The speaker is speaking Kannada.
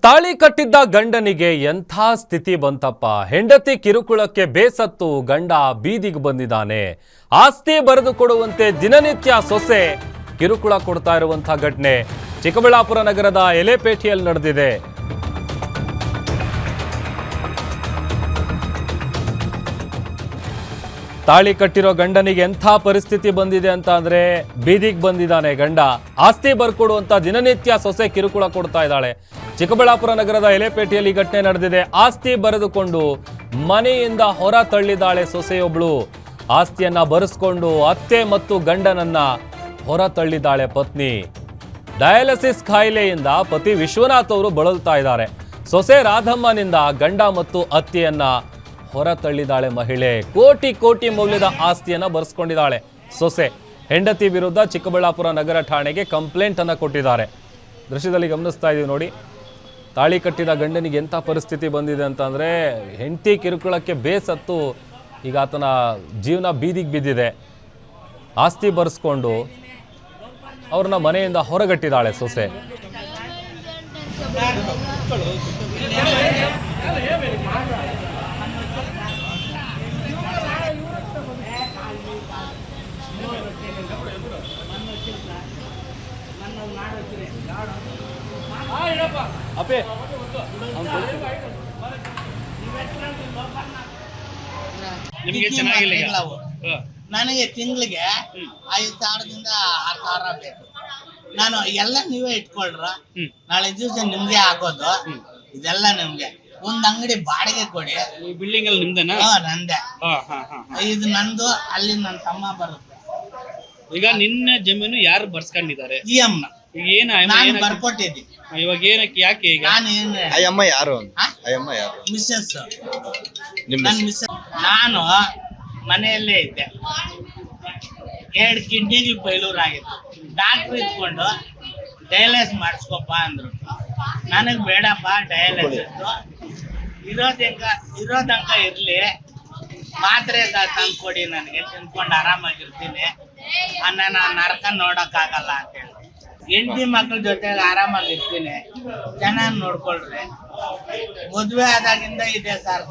ತಾಳಿ ಕಟ್ಟಿದ್ದ ಗಂಡನಿಗೆ ಎಂಥ ಸ್ಥಿತಿ ಬಂತಪ್ಪ. ಹೆಂಡತಿ ಕಿರುಕುಳಕ್ಕೆ ಬೇಸತ್ತು ಗಂಡ ಬೀದಿಗೆ ಬಂದಿದ್ದಾನೆ. ಆಸ್ತಿ ಬರೆದು ಕೊಡುವಂತೆ ದಿನನಿತ್ಯ ಸೊಸೆ ಕಿರುಕುಳ ಕೊಡ್ತಾ ಇರುವಂತಹ ಘಟನೆ ಚಿಕ್ಕಬಳ್ಳಾಪುರ ನಗರದ ಎಲೆಪೇಟೆಯಲ್ಲಿ ನಡೆದಿದೆ. ತಾಳಿ ಕಟ್ಟಿರೋ ಗಂಡನಿಗೆ ಎಂಥ ಪರಿಸ್ಥಿತಿ ಬಂದಿದೆ ಅಂತ ಅಂದ್ರೆ ಬೀದಿಗೆ ಬಂದಿದ್ದಾನೆ ಗಂಡ. ಆಸ್ತಿ ಬರ್ಕೊಡುವಂತ ದಿನನಿತ್ಯ ಸೊಸೆ ಕಿರುಕುಳ ಕೊಡ್ತಾ ಇದ್ದಾಳೆ. ಚಿಕ್ಕಬಳ್ಳಾಪುರ ನಗರದ ಎಲೆಪೇಟೆಯಲ್ಲಿ ಘಟನೆ ನಡೆದಿದೆ. ಆಸ್ತಿ ಬರೆದುಕೊಂಡು ಮನೆಯಿಂದ ಹೊರ ತಳ್ಳಿದಾಳೆ ಸೊಸೆಯೊಬ್ಳು. ಆಸ್ತಿಯನ್ನ ಬರೆಸ್ಕೊಂಡು ಅತ್ತೆ ಮತ್ತು ಗಂಡನನ್ನ ಹೊರ ತಳ್ಳಿದಾಳೆ ಪತ್ನಿ. ಡಯಾಲಿಸಿಸ್ ಕಾಯಿಲೆಯಿಂದ ಪತಿ ವಿಶ್ವನಾಥ್ ಅವರು ಬಳಲ್ತಾ ಇದ್ದಾರೆ. ಸೊಸೆ ರಾಧಮ್ಮನಿಂದ ಗಂಡ ಮತ್ತು ಅತ್ತೆಯನ್ನ ಹೊರ ತಳ್ಳಿದಾಳೆ ಮಹಿಳೆ. ಕೋಟಿ ಕೋಟಿ ಮೌಲ್ಯದ ಆಸ್ತಿಯನ್ನ ಬರೆಸ್ಕೊಂಡಿದ್ದಾಳೆ ಸೊಸೆ. ಹೆಂಡತಿ ವಿರುದ್ಧ ಚಿಕ್ಕಬಳ್ಳಾಪುರ ನಗರ ಠಾಣೆಗೆ ಕಂಪ್ಲೇಂಟ್ ಅನ್ನ ಕೊಟ್ಟಿದ್ದಾರೆ. ದೃಶ್ಯದಲ್ಲಿ ಗಮನಿಸ್ತಾ ಇದೀವಿ ನೋಡಿ. ತಾಳಿ ಕಟ್ಟಿದ ಗಂಡನಿಗೆ ಎಂಥ ಪರಿಸ್ಥಿತಿ ಬಂದಿದೆ ಅಂತಂದರೆ ಹೆಂಡತಿ ಕಿರುಕುಳಕ್ಕೆ ಬೇಸತ್ತು ಈಗ ಆತನ ಜೀವನ ಬೀದಿಗೆ ಬಿದ್ದಿದೆ. ಆಸ್ತಿ ಬರೆಸ್ಕೊಂಡು ಅವ್ರನ್ನ ಮನೆಯಿಂದ ಹೊರಗಟ್ಟಿದ್ದಾಳೆ ಸೊಸೆ. ನನಗೆ ತಿಂಗಳಿಗೆ 5,000ದಿಂದ 6,000 ಬೇಕು. ನಾನು ಎಲ್ಲ ನೀವೇ ಇಟ್ಕೊಳ್ರ, ನಾಳೆ ದಿವಸ ನಿಮ್ಗೆ ಆಗೋದು. ಇದೆಲ್ಲ ನಿಮ್ಗೆ. ಒಂದ್ ಅಂಗಡಿ ಬಾಡಿಗೆ ಕೊಡಿ. ಬಿಲ್ಡಿಂಗ್ ಅಲ್ಲಿ ನಿಮ್ದೇನಾ? ನಂದೆ. ಇದು ನಂದು. ಅಲ್ಲಿ ನನ್ನ ತಮ್ಮ ಬರುತ್ತೆ. ಈಗ ನಿನ್ನ ಜಮೀನು ಯಾರು ಬರ್ಸ್ಕೊಂಡಿದ್ದಾರೆ? GM ನಾನು ಬರ್ಕೊಟ್ಟಿದ್ದೀನಿ. ಇವಾಗ ಏನಕ್ಕೆ ಯಾಕೆ ಈಗ? ಅಯ್ಯಮ್ಮ ಯಾರು? ಮಿಸ್ಸಸ್. ನಾನು ಮನೆಯಲ್ಲೇ ಇದ್ದೆ. 2 ಕಿಡ್ನಿಗಳು ಫೇಲ್ಯೂರ್ ಆಗಿತ್ತು. ಡಾಕ್ಟ್ರ್ ಇಟ್ಕೊಂಡು ಡಯಾಲಿಸಿಸ್ ಮಾಡಿಸ್ಕೊಪ್ಪ ಅಂದ್ರು. ನನಗೆ ಬೇಡಪ್ಪ ಡಯಾಲಿಸಿಸ್, ಇರೋದಂಕ ಇರ್ಲಿ, ಮಾತ್ರೆ ತಂದ್ಕೊಡಿ, ನನಗೆ ತಿನ್ಕೊಂಡು ಆರಾಮಾಗಿರ್ತೀನಿ. ನಾನು ನರಕ ನೋಡೋಕ್ಕಾಗಲ್ಲ ಅಂತೇಳಿ ಹೆಂಡತಿ ಮಕ್ಳ ಜೊತೆಗೆ ಆರಾಮಾಗಿರ್ತೀನಿ. ಚೆನ್ನಾಗಿ ನೋಡ್ಕೊಳ್ರಿ. ಮದುವೆ ಆದಾಗಿಂದ ಇದೆ ಸರ್.